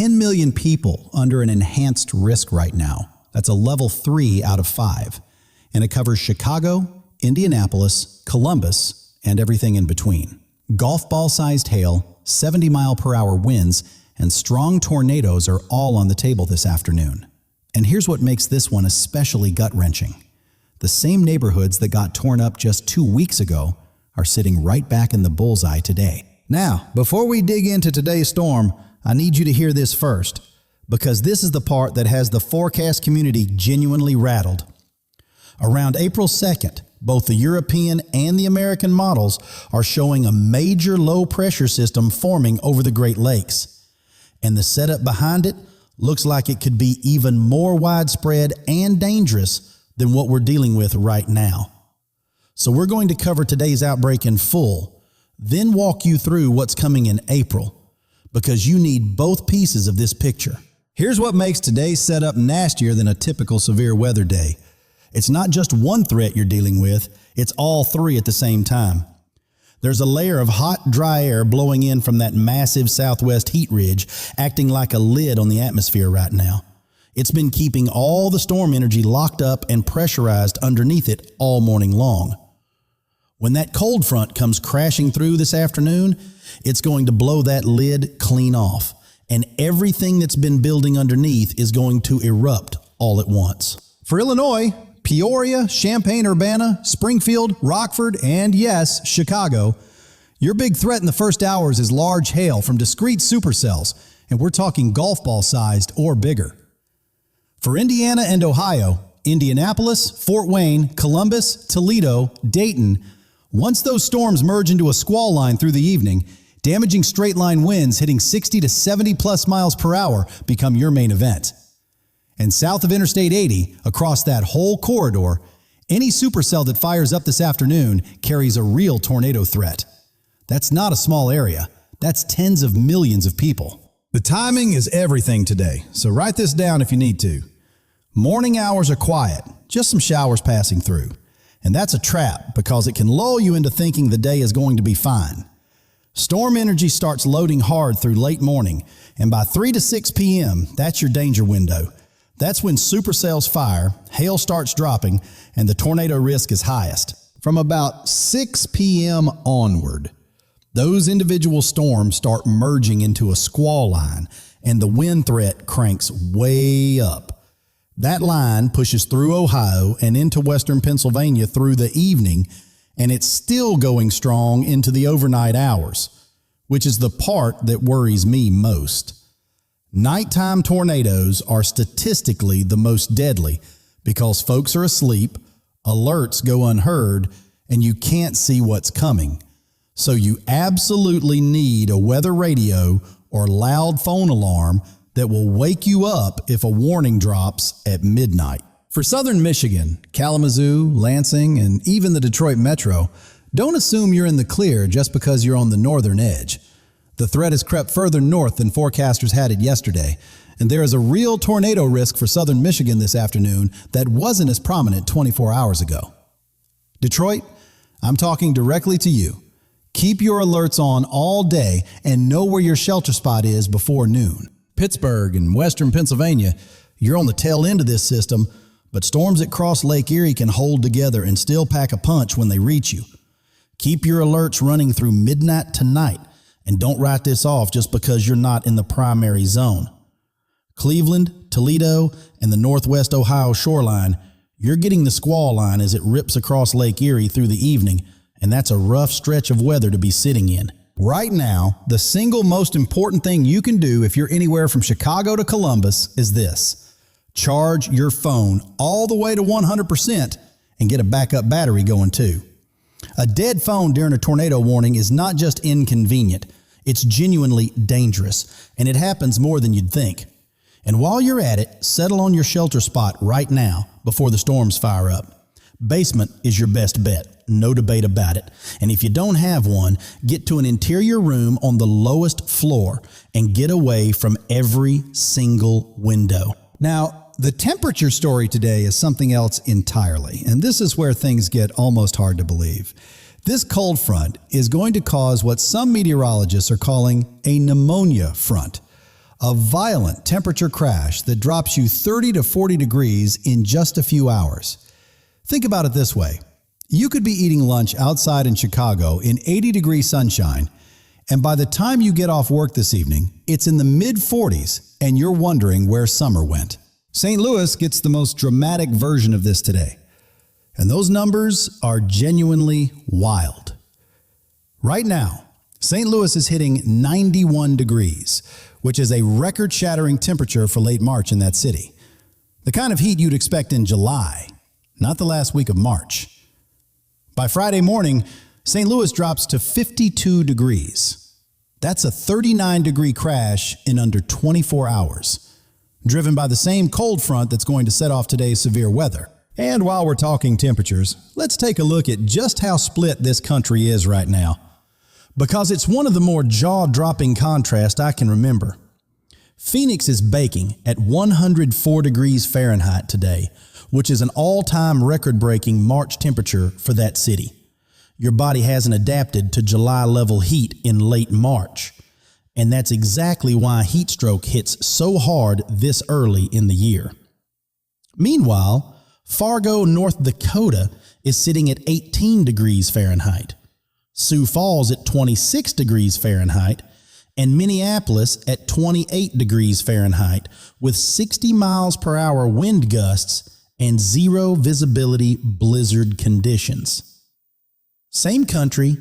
10 million people under an enhanced risk right now. That's a level 3 out of 5. And it covers Chicago, Indianapolis, Columbus, and everything in between. Golf ball-sized hail, 70-mile-per-hour winds, and strong tornadoes are all on the table this afternoon. And here's what makes this one especially gut-wrenching. The same neighborhoods that got torn up just 2 weeks ago are sitting right back in the bullseye today. Now, before we dig into today's storm, I need you to hear this first, because this is the part that has the forecast community genuinely rattled. Around April 2nd, both the European and the American models are showing a major low-pressure system forming over the Great Lakes. And the setup behind it looks like it could be even more widespread and dangerous than what we're dealing with right now. So we're going to cover today's outbreak in full, then walk you through what's coming in April, because you need both pieces of this picture. Here's what makes today's setup nastier than a typical severe weather day. It's not just one threat you're dealing with, it's all three at the same time. There's a layer of hot, dry air blowing in from that massive southwest heat ridge, acting like a lid on the atmosphere right now. It's been keeping all the storm energy locked up and pressurized underneath it all morning long. When that cold front comes crashing through this afternoon, it's going to blow that lid clean off, and everything that's been building underneath is going to erupt all at once. For Illinois, Peoria, Champaign-Urbana, Springfield, Rockford, and yes, Chicago, your big threat in the first hours is large hail from discrete supercells, and we're talking golf ball sized or bigger. For Indiana and Ohio, Indianapolis, Fort Wayne, Columbus, Toledo, Dayton, once those storms merge into a squall line through the evening, damaging straight line winds hitting 60 to 70 plus miles per hour become your main event. And south of Interstate 80, across that whole corridor, any supercell that fires up this afternoon carries a real tornado threat. That's not a small area. That's tens of millions of people. The timing is everything today, so write this down if you need to. Morning hours are quiet, just some showers passing through. And that's a trap because it can lull you into thinking the day is going to be fine. Storm energy starts loading hard through late morning, and by 3 to 6 p.m., that's your danger window. That's when supercells fire, hail starts dropping, and the tornado risk is highest. From about 6 p.m. onward, those individual storms start merging into a squall line, and the wind threat cranks way up. That line pushes through Ohio and into western Pennsylvania through the evening, and it's still going strong into the overnight hours, which is the part that worries me most. Nighttime tornadoes are statistically the most deadly because folks are asleep, alerts go unheard, and you can't see what's coming. So you absolutely need a weather radio or loud phone alarm that will wake you up if a warning drops at midnight. For southern Michigan, Kalamazoo, Lansing, and even the Detroit Metro, don't assume you're in the clear just because you're on the northern edge. The threat has crept further north than forecasters had it yesterday, and there is a real tornado risk for southern Michigan this afternoon that wasn't as prominent 24 hours ago. Detroit, I'm talking directly to you. Keep your alerts on all day and know where your shelter spot is before noon. Pittsburgh and western Pennsylvania, you're on the tail end of this system, but storms that cross Lake Erie can hold together and still pack a punch when they reach you. Keep your alerts running through midnight tonight, and don't write this off just because you're not in the primary zone. Cleveland, Toledo, and the northwest Ohio shoreline, you're getting the squall line as it rips across Lake Erie through the evening, and that's a rough stretch of weather to be sitting in. Right now, the single most important thing you can do if you're anywhere from Chicago to Columbus is this: charge your phone all the way to 100% and get a backup battery going too. A dead phone during a tornado warning is not just inconvenient, it's genuinely dangerous, and it happens more than you'd think. And while you're at it, settle on your shelter spot right now before the storms fire up. Basement is your best bet, no debate about it. And if you don't have one, get to an interior room on the lowest floor and get away from every single window. Now, the temperature story today is something else entirely, and this is where things get almost hard to believe. This cold front is going to cause what some meteorologists are calling a pneumonia front. A violent temperature crash that drops you 30 to 40 degrees in just a few hours. Think about it this way. You could be eating lunch outside in Chicago in 80-degree sunshine, and by the time you get off work this evening, it's in the mid-40s and you're wondering where summer went. St. Louis gets the most dramatic version of this today, and those numbers are genuinely wild. Right now, St. Louis is hitting 91 degrees, which is a record-shattering temperature for late March in that city. The kind of heat you'd expect in July, not the last week of March. By Friday morning, St. Louis drops to 52 degrees. That's a 39-degree crash in under 24 hours, driven by the same cold front that's going to set off today's severe weather. And while we're talking temperatures, let's take a look at just how split this country is right now, because it's one of the more jaw-dropping contrasts I can remember. Phoenix is baking at 104 degrees Fahrenheit today, which is an all-time record-breaking March temperature for that city. Your body hasn't adapted to July-level heat in late March, and that's exactly why heat stroke hits so hard this early in the year. Meanwhile, Fargo, North Dakota is sitting at 18 degrees Fahrenheit, Sioux Falls at 26 degrees Fahrenheit, and Minneapolis at 28 degrees Fahrenheit with 60 miles per hour wind gusts and zero visibility blizzard conditions. Same country,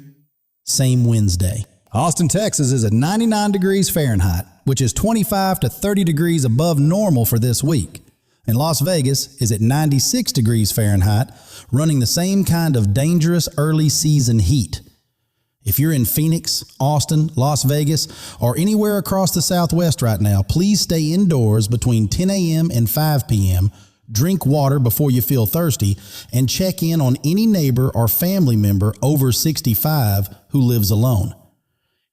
same Wednesday. Austin, Texas is at 99 degrees Fahrenheit, which is 25 to 30 degrees above normal for this week. And Las Vegas is at 96 degrees Fahrenheit, running the same kind of dangerous early season heat. If you're in Phoenix, Austin, Las Vegas, or anywhere across the Southwest right now, please stay indoors between 10 a.m. and 5 p.m., drink water before you feel thirsty, and check in on any neighbor or family member over 65 who lives alone.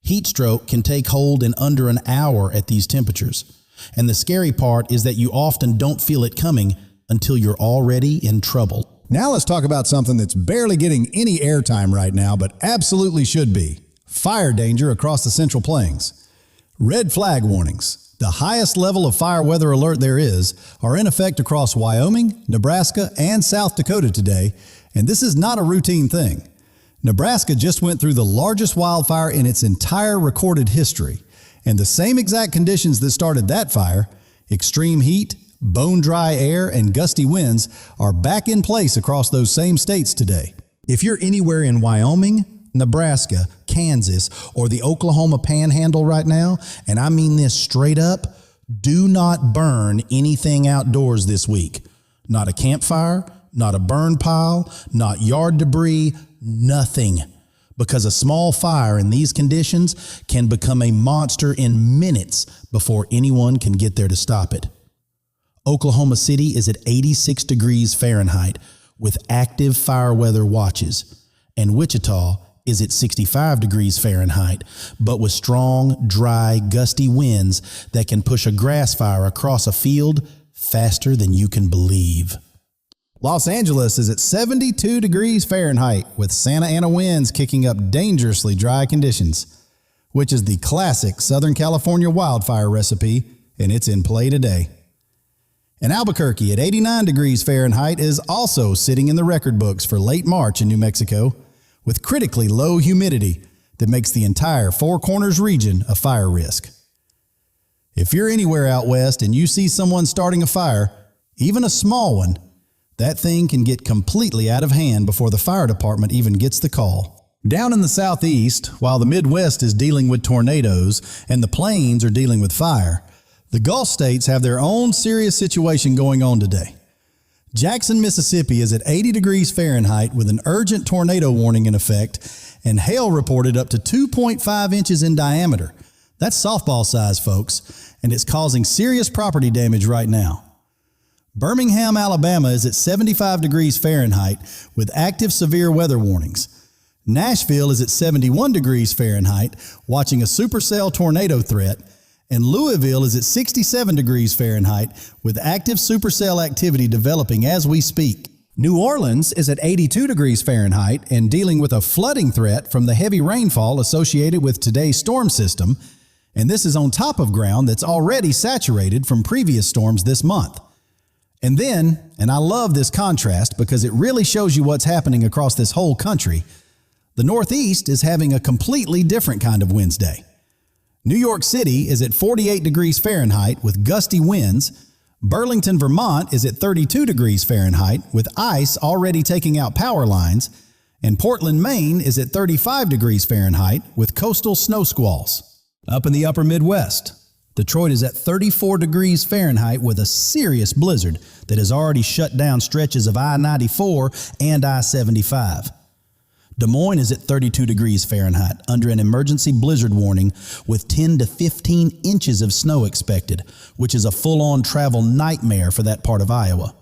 Heat stroke can take hold in under an hour at these temperatures, and the scary part is that you often don't feel it coming until you're already in trouble. Now let's talk about something that's barely getting any airtime right now, but absolutely should be. Fire danger across the Central Plains. Red flag warnings, the highest level of fire weather alert there is, are in effect across Wyoming, Nebraska, and South Dakota today, and this is not a routine thing. Nebraska just went through the largest wildfire in its entire recorded history, and the same exact conditions that started that fire, extreme heat, bone-dry air, and gusty winds, are back in place across those same states today. If you're anywhere in Wyoming, Nebraska, Kansas, or the Oklahoma Panhandle right now, and I mean this straight up, do not burn anything outdoors this week. Not a campfire, not a burn pile, not yard debris, nothing. Because a small fire in these conditions can become a monster in minutes before anyone can get there to stop it. Oklahoma City is at 86 degrees Fahrenheit with active fire weather watches, and Wichita is at 65 degrees Fahrenheit, but with strong, dry, gusty winds that can push a grass fire across a field faster than you can believe. Los Angeles is at 72 degrees Fahrenheit with Santa Ana winds kicking up dangerously dry conditions, which is the classic Southern California wildfire recipe, and it's in play today. And Albuquerque at 89 degrees Fahrenheit is also sitting in the record books for late March in New Mexico, with critically low humidity that makes the entire Four Corners region a fire risk. If you're anywhere out west and you see someone starting a fire, even a small one, that thing can get completely out of hand before the fire department even gets the call. Down in the southeast, while the Midwest is dealing with tornadoes and the plains are dealing with fire, the Gulf states have their own serious situation going on today. Jackson, Mississippi is at 80 degrees Fahrenheit with an urgent tornado warning in effect and hail reported up to 2.5 inches in diameter. That's softball size, folks, and it's causing serious property damage right now. Birmingham, Alabama is at 75 degrees Fahrenheit with active severe weather warnings. Nashville is at 71 degrees Fahrenheit watching a supercell tornado threat, and Louisville is at 67 degrees Fahrenheit with active supercell activity developing as we speak. New Orleans is at 82 degrees Fahrenheit and dealing with a flooding threat from the heavy rainfall associated with today's storm system, And this is on top of ground that's already saturated from previous storms this month. And then, and I love this contrast because it really shows you what's happening across this whole country, the Northeast is having a completely different kind of Wednesday. New York City is at 48 degrees Fahrenheit with gusty winds. Burlington, Vermont is at 32 degrees Fahrenheit with ice already taking out power lines. And Portland, Maine is at 35 degrees Fahrenheit with coastal snow squalls. Up in the upper Midwest, Detroit is at 34 degrees Fahrenheit with a serious blizzard that has already shut down stretches of I-94 and I-75. Des Moines is at 32 degrees Fahrenheit under an emergency blizzard warning with 10 to 15 inches of snow expected, which is a full-on travel nightmare for that part of Iowa.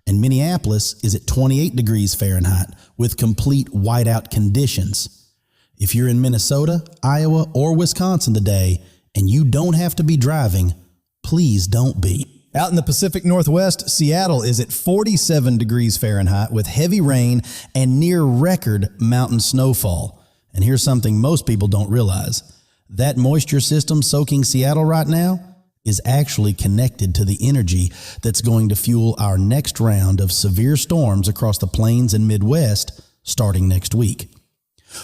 And Minneapolis is at 28 degrees Fahrenheit with complete whiteout conditions. If you're in Minnesota, Iowa, or Wisconsin today, and you don't have to be driving, please don't be. Out in the Pacific Northwest, Seattle is at 47 degrees Fahrenheit with heavy rain and near record mountain snowfall. And here's something most people don't realize. That moisture system soaking Seattle right now is actually connected to the energy that's going to fuel our next round of severe storms across the plains and Midwest starting next week.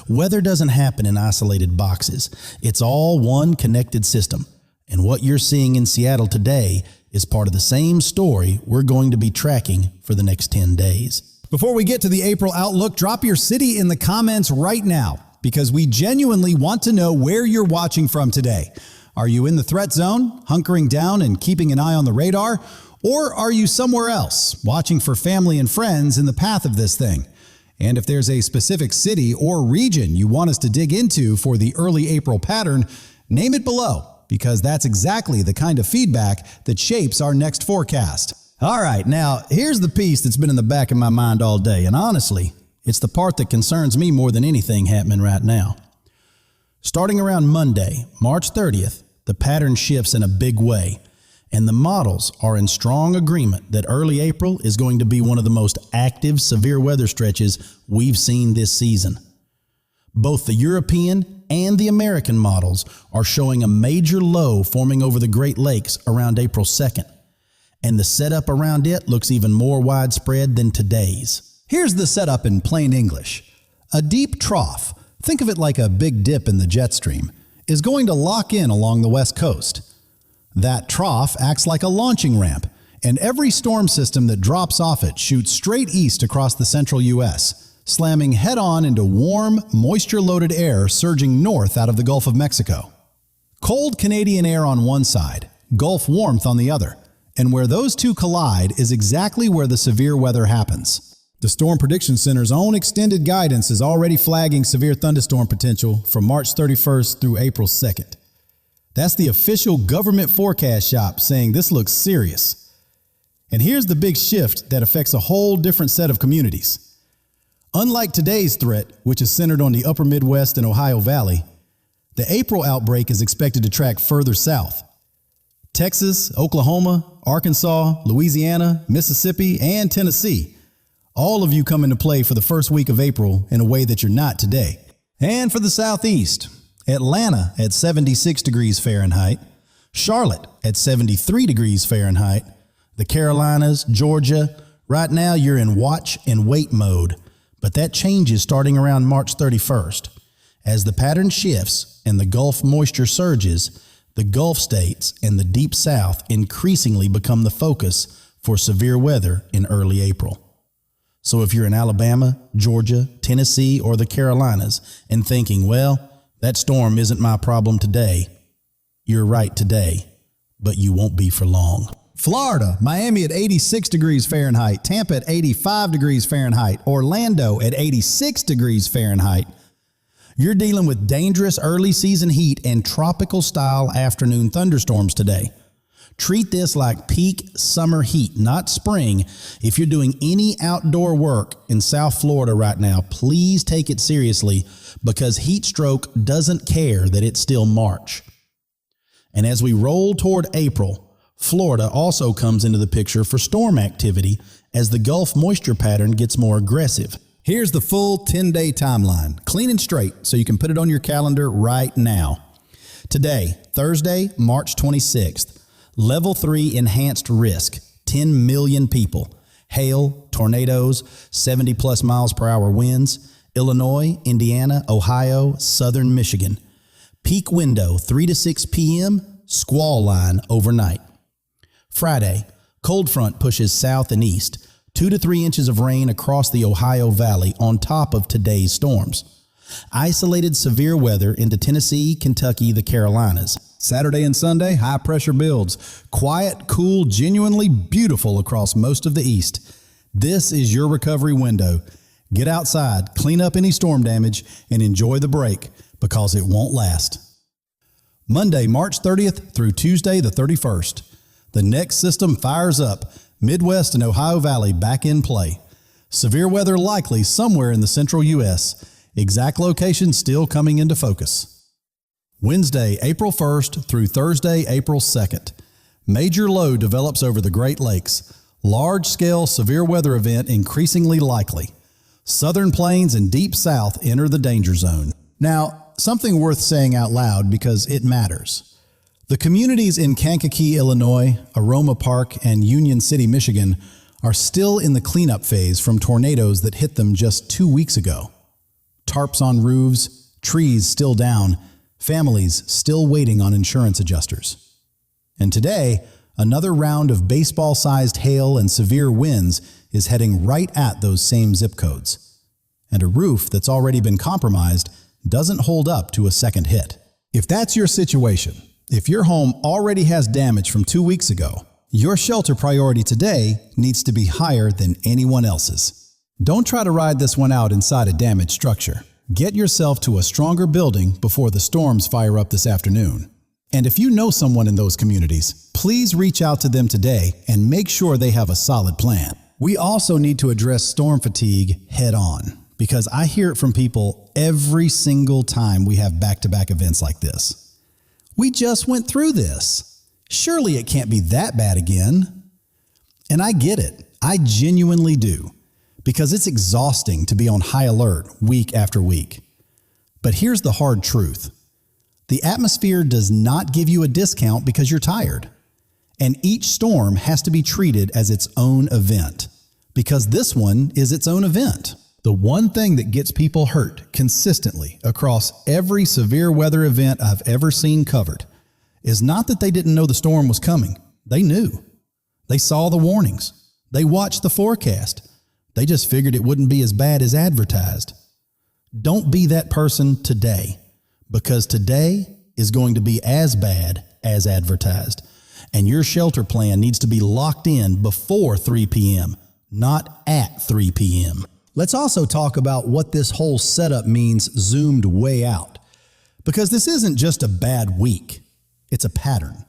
Weather doesn't happen in isolated boxes. It's all one connected system. And what you're seeing in Seattle today is part of the same story we're going to be tracking for the next 10 days. Before we get to the April outlook, drop your city in the comments right now because we genuinely want to know where you're watching from today. Are you in the threat zone, hunkering down and keeping an eye on the radar? Or are you somewhere else, watching for family and friends in the path of this thing? And if there's a specific city or region you want us to dig into for the early April pattern, name it below, because that's exactly the kind of feedback that shapes our next forecast. All right, now here's the piece that's been in the back of my mind all day, and honestly, it's the part that concerns me more than anything happening right now. Starting around Monday, March 30th, the pattern shifts in a big way, and the models are in strong agreement that early April is going to be one of the most active severe weather stretches we've seen this season. Both the European and the American models are showing a major low forming over the Great Lakes around April 2nd, and the setup around it looks even more widespread than today's. Here's the setup in plain English. A deep trough, think of it like a big dip in the jet stream, is going to lock in along the west coast. That trough acts like a launching ramp, and every storm system that drops off it shoots straight east across the central U.S., slamming head-on into warm, moisture-loaded air surging north out of the Gulf of Mexico. Cold Canadian air on one side, Gulf warmth on the other, and where those two collide is exactly where the severe weather happens. The Storm Prediction Center's own extended guidance is already flagging severe thunderstorm potential from March 31st through April 2nd. That's the official government forecast shop saying this looks serious. And here's the big shift that affects a whole different set of communities. Unlike today's threat, which is centered on the upper Midwest and Ohio Valley, the April outbreak is expected to track further south. Texas, Oklahoma, Arkansas, Louisiana, Mississippi, and Tennessee, all of you come into play for the first week of April in a way that you're not today. And for the Southeast, Atlanta at 76 degrees Fahrenheit, Charlotte at 73 degrees Fahrenheit, the Carolinas, Georgia, right now you're in watch and wait mode, but that changes starting around March 31st. As the pattern shifts and the Gulf moisture surges, the Gulf states and the Deep South increasingly become the focus for severe weather in early April. So if you're in Alabama, Georgia, Tennessee, or the Carolinas and thinking, well, that storm isn't my problem today, you're right today, but you won't be for long. Florida, Miami at 86 degrees Fahrenheit, Tampa at 85 degrees Fahrenheit, Orlando at 86 degrees Fahrenheit. You're dealing with dangerous early season heat and tropical style afternoon thunderstorms today. Treat this like peak summer heat, not spring. If you're doing any outdoor work in South Florida right now, please take it seriously because heat stroke doesn't care that it's still March. And as we roll toward April, Florida also comes into the picture for storm activity as the Gulf moisture pattern gets more aggressive. Here's the full 10-day timeline, clean and straight, so you can put it on your calendar right now. Today, Thursday, March 26th, Level 3 enhanced risk, 10 million people. Hail, tornadoes, 70-plus miles per hour winds, Illinois, Indiana, Ohio, southern Michigan. Peak window 3 to 6 p.m., squall line overnight. Friday, cold front pushes south and east, 2 to 3 inches of rain across the Ohio Valley on top of today's storms. Isolated severe weather into Tennessee, Kentucky, the Carolinas. Saturday and Sunday, high pressure builds. Quiet, cool, genuinely beautiful across most of the east. This is your recovery window. Get outside, clean up any storm damage, and enjoy the break because it won't last. Monday, March 30th through Tuesday the 31st. The next system fires up. Midwest and Ohio Valley back in play. Severe weather likely somewhere in the central U.S. Exact location still coming into focus. Wednesday, April 1st through Thursday, April 2nd. Major low develops over the Great Lakes. Large-scale severe weather event increasingly likely. Southern plains and deep south enter the danger zone. Now, something worth saying out loud because it matters. The communities in Kankakee, Illinois, Aroma Park, and Union City, Michigan are still in the cleanup phase from tornadoes that hit them just 2 weeks ago. Tarps on roofs, trees still down, families still waiting on insurance adjusters. And today, another round of baseball-sized hail and severe winds is heading right at those same zip codes. And a roof that's already been compromised doesn't hold up to a second hit. If that's your situation, if your home already has damage from 2 weeks ago, your shelter priority today needs to be higher than anyone else's. Don't try to ride this one out inside a damaged structure. Get yourself to a stronger building before the storms fire up this afternoon. And if you know someone in those communities, please reach out to them today and make sure they have a solid plan. We also need to address storm fatigue head on, because I hear it from people every single time we have back-to-back events like this. We just went through this. Surely it can't be that bad again. And I get it. I genuinely do. Because it's exhausting to be on high alert week after week. But here's the hard truth. The atmosphere does not give you a discount because you're tired. And each storm has to be treated as its own event. Because this one is its own event. The one thing that gets people hurt consistently across every severe weather event I've ever seen covered is not that they didn't know the storm was coming. They knew. They saw the warnings. They watched the forecast. They just figured it wouldn't be as bad as advertised. Don't be that person today, because today is going to be as bad as advertised. And your shelter plan needs to be locked in before 3 p.m., not at 3 p.m. Let's also talk about what this whole setup means zoomed way out. Because this isn't just a bad week, it's a pattern.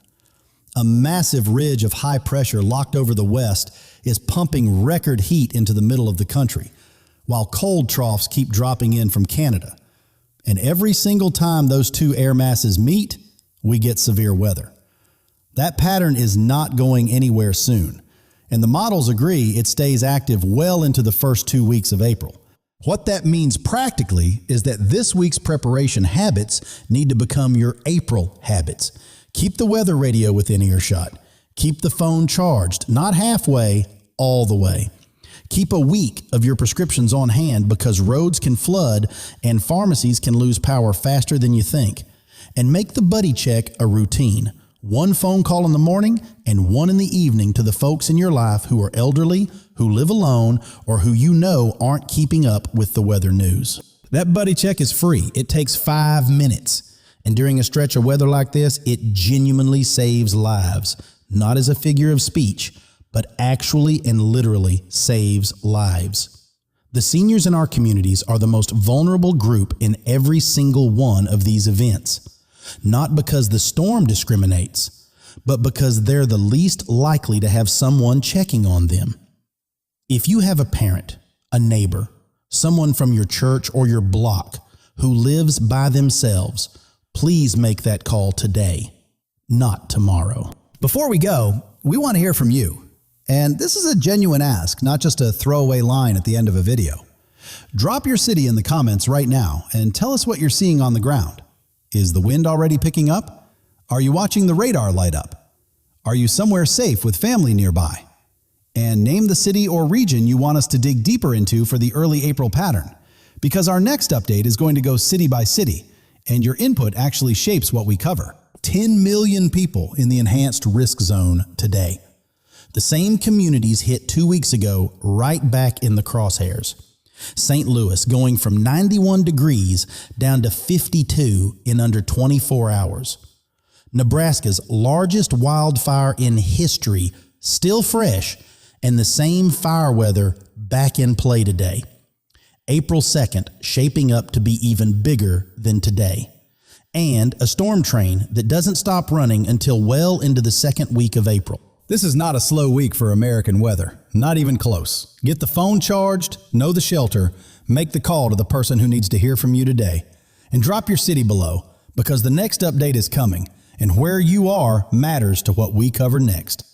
A massive ridge of high pressure locked over the west is pumping record heat into the middle of the country, while cold troughs keep dropping in from Canada. And every single time those two air masses meet, we get severe weather. That pattern is not going anywhere soon, and the models agree it stays active well into the first 2 weeks of April. What that means practically is that this week's preparation habits need to become your April habits. Keep the weather radio within earshot. Keep the phone charged, not halfway, all the way. Keep a week of your prescriptions on hand because roads can flood and pharmacies can lose power faster than you think. And make the buddy check a routine. One phone call in the morning and one in the evening to the folks in your life who are elderly, who live alone, or who you know aren't keeping up with the weather news. That buddy check is free. It takes 5 minutes. And during a stretch of weather like this, it genuinely saves lives, not as a figure of speech, but actually and literally saves lives. The seniors in our communities are the most vulnerable group in every single one of these events, not because the storm discriminates, but because they're the least likely to have someone checking on them. If you have a parent, a neighbor, someone from your church or your block who lives by themselves, please make that call today, not tomorrow. Before we go, we want to hear from you. And this is a genuine ask, not just a throwaway line at the end of a video. Drop your city in the comments right now and tell us what you're seeing on the ground. Is the wind already picking up? Are you watching the radar light up? Are you somewhere safe with family nearby? And name the city or region you want us to dig deeper into for the early April pattern, because our next update is going to go city by city, and your input actually shapes what we cover. 10 million people in the enhanced risk zone today. The same communities hit 2 weeks ago, right back in the crosshairs. St. Louis going from 91 degrees down to 52 in under 24 hours. Nebraska's largest wildfire in history, still fresh, and the same fire weather back in play today. April 2nd shaping up to be even bigger than today. And a storm train that doesn't stop running until well into the second week of April. This is not a slow week for American weather, not even close. Get the phone charged, know the shelter, make the call to the person who needs to hear from you today, and drop your city below, because the next update is coming, and where you are matters to what we cover next.